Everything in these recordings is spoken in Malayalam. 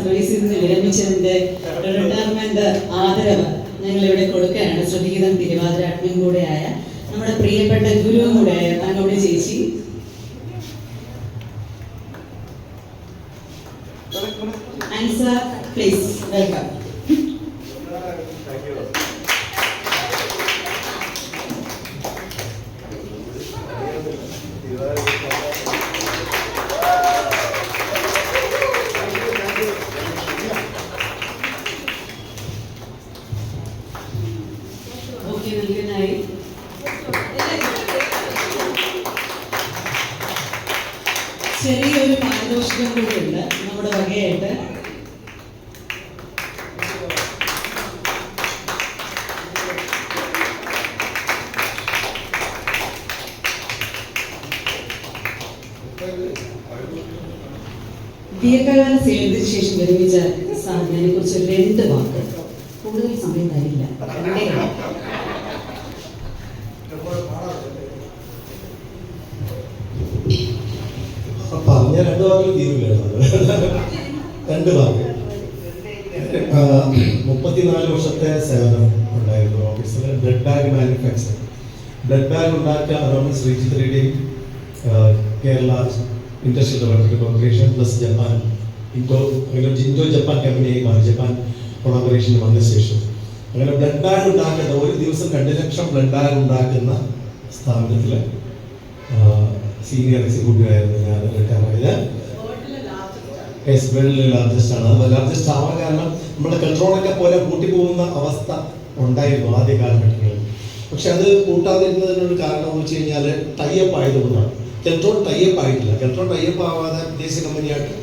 സർവീസിൽ നിന്ന് വിരമിച്ചതിൻ്റെ റിട്ടയർമെന്റ് ആദരവ് ഞങ്ങളിവിടെ കൊടുക്കുകയാണ്. ശ്രുതിഗീതം തിരുവാതിര അഡ്മിൻ കൂടെയായ നമ്മുടെ പ്രിയപ്പെട്ട ഗുരുവും കൂടെയായ തങ്ങളുടെ ചേച്ചി അൻസ, പ്ലീസ് വെൽക്കം. ഓക്കെ, നൽകുന്നതായി ചെറിയൊരു പാരിതോഷികം കൂടിയുണ്ട് നമ്മുടെ വകയായിട്ട്. ദീർഘകാല സേവനത്തിന് ശേഷം വിരമിച്ച സാറിനെ കുറിച്ച് 2 വാക്ക്, കൂടുതൽ സമയം തരില്ല. പറഞ്ഞ 2 വാക്കിൽ തീരുമില്ല. 2 വാക്ക്. 34 വർഷത്തെ സേവനം ഉണ്ടായിരുന്നു ഓഫീസിൽ. Blood bag manufacturing, blood bag ഉണ്ടാക്കുക അതാണ് ശ്രീജിത്ത് റെഡ്ഡിയും Kerala industrial development corporation plus Japan Indo Japan കമ്പനിയായി മാറി. ജപ്പാൻ കൊളാബറേഷൻ വന്ന ശേഷം അങ്ങനെ ബ്ലഡ് ബാഗ് ഉണ്ടാക്കുന്ന ഒരു ദിവസം 2 ലക്ഷം ബ്ലഡ് ബാഗ് ഉണ്ടാക്കുന്ന സ്ഥാപനത്തിലെ സീനിയർ എക്സിക്യൂട്ടീവ് ആയിരുന്നു ഞാൻ. റിട്ടയർ വേൾഡിലെ ലാർജസ്റ്റ് ആണ്. അത് ലാർജസ്റ്റ് ആവാൻ കാരണം നമ്മുടെ കൺട്രോളൊക്കെ പോലെ കൂട്ടിപ്പോകുന്ന അവസ്ഥ ഉണ്ടായിരുന്നു ആദ്യ കാലഘട്ടങ്ങളിൽ. പക്ഷെ അത് കൂട്ടാതിരുന്നതിനൊരു കാരണം എന്ന് വെച്ച് കഴിഞ്ഞാൽ ടൈപ്പ് ആയതുകൊണ്ടാണ്. കെൻട്രോൾ ടൈപ്പ് ആയിട്ടില്ല. കെൻട്രോൾ ടൈപ്പ് ആവാതെ വിദേശ കമ്പനിയായിട്ട്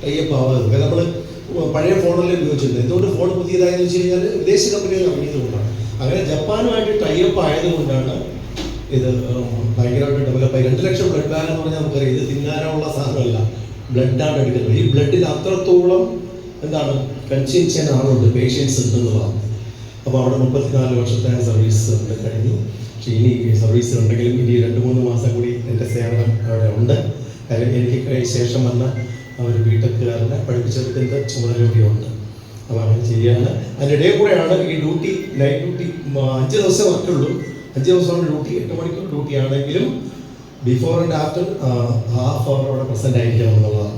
ടൈപ്പ് ആവാതെ കാരണം നമ്മൾ പഴയ ഫോണെല്ലാം ഉപയോഗിച്ചിട്ടുണ്ട്. എന്തുകൊണ്ട് ഫോൺ പുതിയതായെന്ന് വെച്ച് കഴിഞ്ഞാൽ വിദേശ കമ്പനികൾ ഇറങ്ങിയതുകൊണ്ടാണ്. അങ്ങനെ ജപ്പാനുമായിട്ട് ടൈപ്പ് ആയതുകൊണ്ടാണ് ഇത് ഭയങ്കരമായിട്ട് ഡെവലപ്പായി. 2 ലക്ഷം ബ്ലഡ് ബാഗ് എന്ന് പറഞ്ഞാൽ നമുക്കറിയാം ഇത് തിന്നാനുള്ള സാധനമല്ല, ബ്ലഡാണ് എടുക്കുന്നത്. ഈ ബ്ലഡിൽ അത്രത്തോളം എന്താണ് കൺസ്യൂംഷൻ ആളുണ്ട്, പേഷ്യൻസ് ഉണ്ടെന്നുള്ളതാണ്. അപ്പോൾ അവിടെ 34 വർഷത്തെ സർവീസ് ഉണ്ട് കഴിഞ്ഞു. പക്ഷേ ഇനി സർവീസ് ഉണ്ടെങ്കിലും ഇനി 2-3 മാസം കൂടി എൻ്റെ സേവനം അവിടെ ഉണ്ട്. കാര്യം എനിക്ക് ശേഷം വന്ന ഒരു ബിടെക്കുകാരനെ പഠിപ്പിച്ചെടുക്കുന്ന ചുമതല കൂടിയുണ്ട്. അപ്പോൾ അങ്ങനെ ചെയ്യാണ്. അതിൻ്റെ ഇടയിൽ കൂടെയാണ് ഈ ഡ്യൂട്ടി, നൈറ്റ് ഡ്യൂട്ടി 5 ദിവസം വർക്കുള്ളൂ. 5 ദിവസമാണ് ഡ്യൂട്ടി, 8 മണിക്കൂർ ഡ്യൂട്ടി ആണെങ്കിലും before and after half hour അവിടെ പ്രസന്റ് ആയിരിക്കണം എന്നുള്ളതാണ്.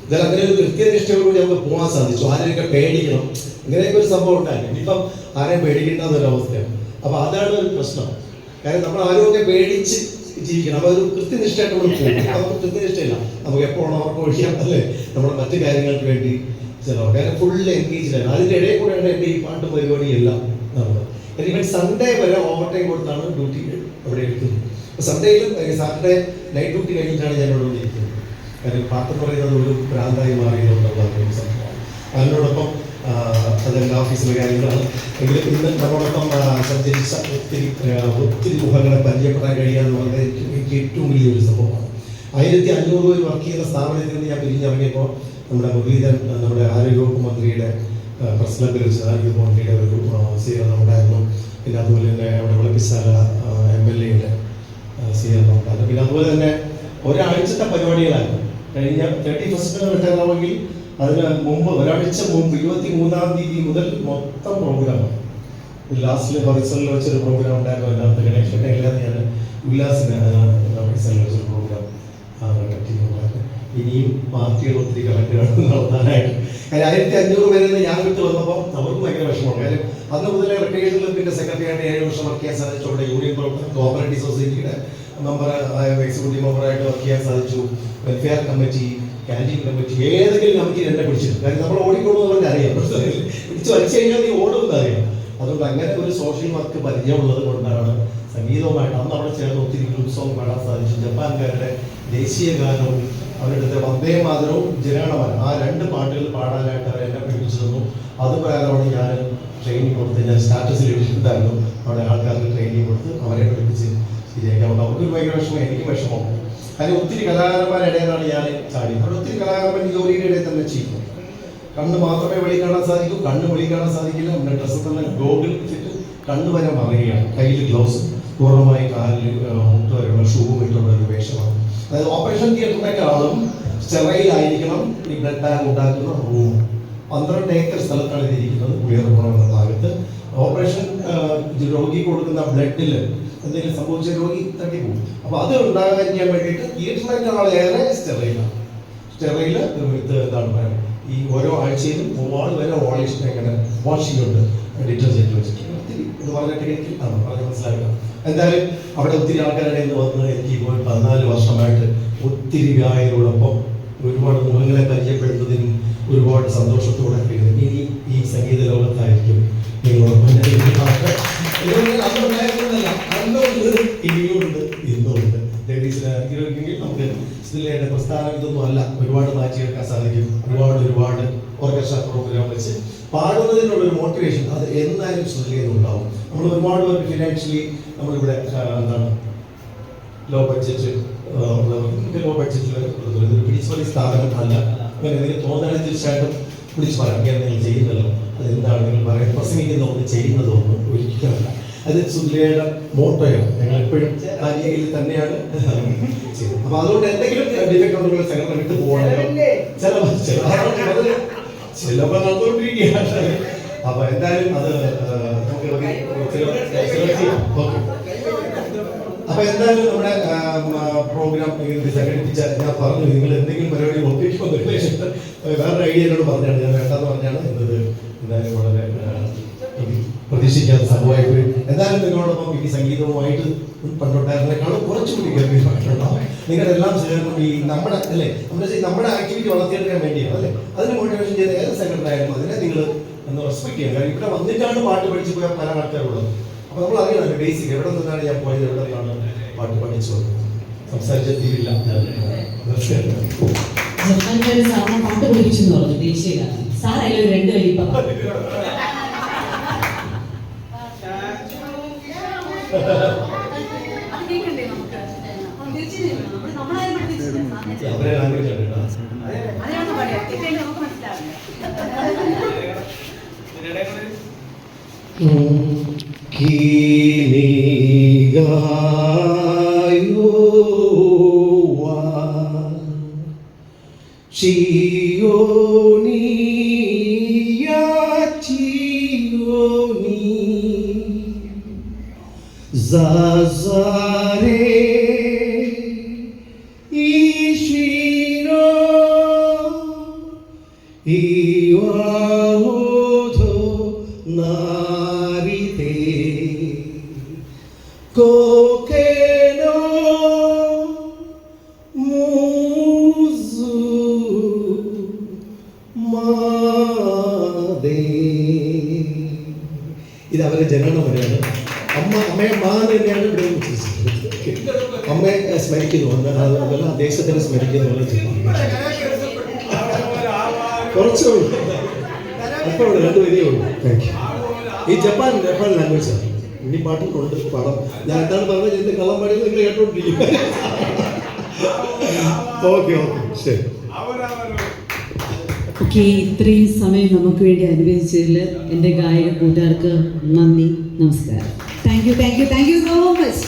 ഇതായാലും അങ്ങനെ ഒരു കൃത്യനിഷ്ഠയോടുകൂടി നമുക്ക് പോകാൻ സാധിച്ചു. ആരെയൊക്കെ പേടിക്കണം, ഇങ്ങനെയൊക്കെ ഒരു സംഭവം ഉണ്ടായിരുന്നു. ഇപ്പം ആരെയും പേടിക്കേണ്ടെന്നൊരവസ്ഥയാണ്. അപ്പോൾ അതാണ് ഒരു പ്രശ്നം. കാരണം നമ്മൾ ആരോഗ്യം പേടിച്ച് ജീവിക്കണം. അപ്പോൾ ഒരു കൃത്യനിഷ്ഠയായിട്ട് നമ്മൾ പോകും. നമുക്ക് കൃത്യനിഷ്ഠയില്ല, നമുക്ക് എപ്പോഴും അവർക്ക് ഒഴിയാം അല്ലേ, നമ്മുടെ മറ്റു കാര്യങ്ങൾക്ക് വേണ്ടി ചിലവ്. കാരണം ഫുള്ള് എൻഗേജ്ഡാണ്. അതിൻ്റെ ഇടയിൽ കൂടെയാണ് എൻ്റെ ഈ പാട്ട് പരിപാടിയെല്ലാം നടന്നത്. ഇവൻ സൺഡേ വരെ ഓവർ ടൈം കൊടുത്താണ് ഡ്യൂട്ടി അവിടെ എടുക്കുന്നത്. അപ്പോൾ സൺഡേയിലും സാറ്റർഡേ നൈറ്റ് ഡ്യൂട്ടി കഴിഞ്ഞിട്ടാണ് ഞാൻ ഇവിടെ ഇരിക്കുന്നത്. കാരണം പാട്ട് എന്ന് പറയുന്നത് ഒരു ഭ്രാന്തായി മാറിയതുകൊണ്ടുള്ള ഒരു സംഭവമാണ്. അതിനോടൊപ്പം അതെല്ലാം ഓഫീസിലെ കാര്യങ്ങളാണ്. എങ്കിലും ഇന്ന് നമ്മളോടൊപ്പം സഞ്ചരിച്ച ഒത്തിരി മുഖങ്ങളെ പരിചയപ്പെടാൻ കഴിയുക എന്ന് പറയുന്നത് എനിക്ക് ഏറ്റവും വലിയൊരു സംഭവമാണ്. 1500 പേര് വർക്ക് ചെയ്യുന്ന സ്ഥാപനത്തിൽ നിന്ന് ഞാൻ പിരിഞ്ഞിറങ്ങിയപ്പോൾ നമ്മുടെ മുരളീധരൻ, നമ്മുടെ ആരോഗ്യവകുപ്പ് മന്ത്രിയുടെ പ്രസ് ക്ലബിൽ വെച്ച് ആരോഗ്യവകുപ്പ് മന്ത്രിയുടെ ഒരു സ്വീകരണം ഉണ്ടായിരുന്നു. പിന്നെ അതുപോലെ തന്നെ അവിടെ വിളപ്പിശാല MLA-യുടെ സ്വീകരണം ഉണ്ടായിരുന്നു. പിന്നെ അതുപോലെ തന്നെ ഒരാഴ്ചത്തെ പരിപാടികളായിരുന്നു. കഴിഞ്ഞ 31 റിട്ടയർ ആവുമെങ്കിൽ അതിന് മുമ്പ് ഒരാഴ്ച മുമ്പ് 23-ാം തീയതി മുതൽ മൊത്തം പ്രോഗ്രാമാണ്. ലാസ്റ്റിൽ ഹൊറിസണിൽ വെച്ചൊരു പ്രോഗ്രാം ഉണ്ടായിരുന്നു. അതിനകത്ത് ഗണേശൻ്റെ ഇല്ലാതെ ഞാൻ ഉല്ലാസിന് ഹൊറിസണിൽ വെച്ചൊരു പ്രോഗ്രാം കണ്ടക്ട് ചെയ്യുന്നുണ്ടായിരുന്നു. ഇനിയും പാർട്ടികൾ ഒത്തിരി കളക്ട് നടത്താനായിട്ട്. കാര്യം 1500 പേരിൽ നിന്ന് ഞാൻ വിട്ട് വന്നപ്പോൾ അവർക്ക് ഭയങ്കര വിഷമമാണ്. കാര്യം അന്ന് മുതലേ റിട്ടയേർഡിലും പിന്നെ സെക്രട്ടറിയായിട്ട് 7 വർഷം വർക്ക് ചെയ്യാൻ സാധിച്ചു. അവിടെ യൂണിയൻ കോഓപ്പറേറ്റീവ് സൊസൈറ്റിയുടെ മെമ്പർ, എക്സിക്യൂട്ടീവ് മെമ്പറായിട്ട് വർക്ക് ചെയ്യാൻ സാധിച്ചു. വെൽഫെയർ കമ്മിറ്റി, ക്യാൻറ്റീൻ കമ്മിറ്റി, ഏതെങ്കിലും കമ്മിറ്റി എന്നെ പിടിച്ചിട്ടുണ്ട്. കാര്യം നമ്മൾ ഓടിക്കൊള്ളുന്നവർക്ക് അറിയാം, പിടിച്ച് വലിച്ചു കഴിഞ്ഞാൽ നീ ഓടുമെന്ന് അറിയാം. അതുകൊണ്ട് അങ്ങനെ ഒരു സോഷ്യൽ വർക്ക് പരിചയമുള്ളത് കൊണ്ടാണ് സംഗീതവുമായിട്ട് അന്ന് അവിടെ ചേർന്ന് ഒത്തിരി ഗ്രൂപ്പ് സോങ് പാടാൻ സാധിച്ചു. ജപ്പാൻകാരുടെ ദേശീയ ഗാനവും അവരുടെ വന്ദേ മാതരവും ജനഗണമന, ആ 2 പാട്ടുകൾ പാടാനായിട്ട് അവർ എന്നെ പഠിപ്പിച്ചു തന്നു. അതുപ്രകാരമാണ് ഞാൻ ട്രെയിനിങ് കൊടുത്ത്, ഞാൻ സ്റ്റാറ്റസിൽ ഇട്ടിട്ടുണ്ടായിരുന്നു. അവിടെ ആൾക്കാർക്ക് ട്രെയിനിങ് കൊടുത്ത് അവരെ പഠിപ്പിച്ച് ശരിയാക്കാം. അവർക്കൊരു ഭയങ്കര വിഷമം, എനിക്ക് വിഷമമാണ്. കാര്യം ഒത്തിരി കലാകാരന്മാരുടെ ഇടയിലാണ് ഞാൻ ചാടിയത്. അവിടെ ഒത്തിരി കലാകാരന്മാർ ജോലിയുടെ ഇടയിൽ തന്നെ ചെയ്യുന്നു. കണ്ണ് മാത്രമേ വെളി കാണാൻ സാധിക്കൂ, കണ്ണ് വെളി കാണാൻ സാധിക്കില്ല. നമ്മുടെ ഡ്രസ്സിൽ തന്നെ ഗോഗിൾ ഇട്ടിട്ട് കണ്ണ് വരെ മറിയുകയാണ്. കയ്യിൽ ഗ്ലൗസ്, പൂർണ്ണമായി കാലിൽ മുട്ട് വരെയുള്ള ഷൂവും ഇട്ടുള്ള ഒരു വേഷമാണ്. അതായത് ഓപ്പറേഷൻ തിയേറ്ററിനേക്കാളും സ്റ്റെറൈലായിരിക്കണം ഈ ബ്ലഡ് ബാഗ് ഉണ്ടാക്കുന്ന റൂം. 12 ഏക്കർ സ്ഥലത്താണ് ഇത് ഇരിക്കുന്നത്, ഉയർപ്പുറം എന്ന ഭാഗത്ത്. ഓപ്പറേഷൻ രോഗിക്ക് കൊടുക്കുന്ന ബ്ലഡിൽ എന്തെങ്കിലും സംഭവിച്ച രോഗി തട്ടിപ്പോകും. അപ്പോൾ അത് ഉണ്ടാകാതിരിക്കാൻ വേണ്ടിയിട്ട് തിയേറ്ററിനേക്കാളേറെ സ്റ്റെറൈലാണ്. സ്റ്റെറൈല് ഇത് എന്താണ് പറയുക, ഈ ഓരോ ആഴ്ചയിലും 3 വരെ വാഷിംഗ് ഉണ്ട് ഡിറ്റർജൻറ്റ് വെച്ചിട്ട്. ഒത്തിരി ഇത് വളരെ ടെക്നിക്കൽ ആണ്, പറഞ്ഞ് മനസ്സിലാക്കുക. എന്തായാലും അവിടെ ഒത്തിരി ആൾക്കാരുടെ നിന്ന് വന്ന് എനിക്ക് ഇപ്പോൾ 14 വർഷമായിട്ട് ഒത്തിരി വ്യായരോടൊപ്പം ഒരുപാട് മുഖങ്ങളെ പരിചയപ്പെടുന്നതിനും ഒരുപാട് സന്തോഷത്തോടെ ഇനി ഈ സംഗീത ലോകത്തായിരിക്കും നിങ്ങളോടൊപ്പം ഇനിയുണ്ട് ഇന്നുണ്ട്. ലേഡീസിനെ അനുഗ്രഹിക്കുമെങ്കിൽ നമുക്ക് സ്ത്രീയുടെ പ്രസ്ഥാനം ഇതൊന്നും അല്ല, ഒരുപാട് മാറ്റിയെടുക്കാൻ സാധിക്കും. ഒരുപാട് ഓർക്കസ്ട്ര പ്രോഗ്രാം വെച്ച് പാടുന്നതിനുള്ള ഒരു മോട്ടിവേഷൻ അത് എന്തായാലും സ്ത്രീയിൽ ഉണ്ടാവും. നമ്മൾ ഒരുപാട് പേർക്ക് ഫിനാൻഷ്യലി നമ്മളിവിടെ എന്താണ് ലോ ബഡ്ജറ്റിൽ പിടിച്ചുപറി സ്ഥാപനം അല്ല. അങ്ങനെ എന്തെങ്കിലും തോന്നണേ തീർച്ചയായിട്ടും വിളിച്ച് പറയാം, ഇങ്ങനെ നിങ്ങൾ ചെയ്യുന്നല്ലോ, അതെന്താണ് നിങ്ങൾ പറയാൻ പ്രസംഗിക്കുന്നതൊന്നും ചെയ്യുന്നതൊന്നും ഒരിക്കലല്ല. അത് സുല്യയുടെ മോട്ടോയാണ്. ഞങ്ങൾ എപ്പോഴും ആ രീതിയിൽ തന്നെയാണ് ചെയ്യുന്നത്. അപ്പൊ അതുകൊണ്ട് എന്തെങ്കിലും ഡിഫക്റ്റ് ഉണ്ടെങ്കിൽ സംഘടന വിട്ടു പോകണമല്ലോ, ചിലപ്പോൾ നടന്നുകൊണ്ടിരിക്കുകയാണ്. അപ്പൊ എന്തായാലും അത് നമുക്ക് അപ്പൊ എന്തായാലും നമ്മുടെ പ്രോഗ്രാം സംഘടിപ്പിച്ച ഞാൻ പറഞ്ഞു, നിങ്ങൾ എന്തെങ്കിലും പരിപാടി ഒപ്പിക്കുമ്പോൾ വേറൊരു ഐഡിയ എന്നോട് പറഞ്ഞാണ്, ഞാൻ വേണ്ടെന്ന് പറഞ്ഞാണ് എന്നത്. എന്തായാലും വളരെ പ്രതീക്ഷിക്കാത്ത സംഭവമായി പോയി. എന്തായാലും നിങ്ങളോടൊപ്പം ഈ സംഗീതവുമായിട്ട് പണ്ടുണ്ടായിരുന്നേക്കാളും കുറച്ചുകൂടി ഗംഭീരമായിട്ടുണ്ടാവും. നിങ്ങളുടെ എല്ലാം ചേർന്ന് ഈ നമ്മുടെ നമ്മുടെ ആക്ടിവിറ്റി വളർത്തിയെടുക്കാൻ വേണ്ടിയാണ് അല്ലേ, അതിന് മോട്ടിവേഷൻ ചെയ്ത ഏത് സംഘടന ആയിരുന്നു അതിനെ നിങ്ങൾ ഒന്ന് റെസ്പെക്ട് ചെയ്യാം. കാരണം ഇവിടെ വന്നിട്ടാണ് പാട്ട് പഠിച്ചു പോയ പല ആൾക്കാരുള്ളത്. അപ്പൊ നമ്മൾ അറിയണം ബേസിക് എവിടെ നിന്നാണ് ഞാൻ പോയത്, എവിടെ നിന്നാണ് പാട്ട് പഠിച്ചു വന്നത്. സംസാരിച്ചില്ല ജപ്പാൻകാര് സാറിനെ പാട്ട് പഠിപ്പിച്ചു എന്ന് പറഞ്ഞു ദേശീയ ഗാനം. സാറല്ലേ ഒരു 2 വരി ഇപ്പം Zazare Ishino Iwahoto Narite Kokeno Muzu Made. ഇത് അവരുടെ ജനന പറയാണ്. അമ്മയെ മാൻ തന്നെയാണ് ഇവിടെ അമ്മയെ സ്മരിക്കുന്നു, അതല്ല ദേശത്തിനെ സ്മരിക്കുന്നു. കുറച്ചേ ഉള്ളൂ, അപ്പൊ 2 വരിയേ ഉള്ളൂ. Thank you. ഈ ജപ്പാൻ ലാംഗ്വേജ് ആണ്. ഇനി പാട്ടിട്ടുണ്ട് പാടാം. ഞാൻ എന്താണ് പറഞ്ഞത്, എന്റെ കള്ളം പാടിയത് നിങ്ങൾ കേട്ടോണ്ടിരിക്കും. ഓക്കെ ശരി. ഓക്കെ, ഇത്രയും സമയം നമുക്ക് വേണ്ടി അനുവദിച്ചതിൽ എൻ്റെ ഗായക കൂട്ടുകാർക്ക് നന്ദി, നമസ്കാരം. Thank you so much.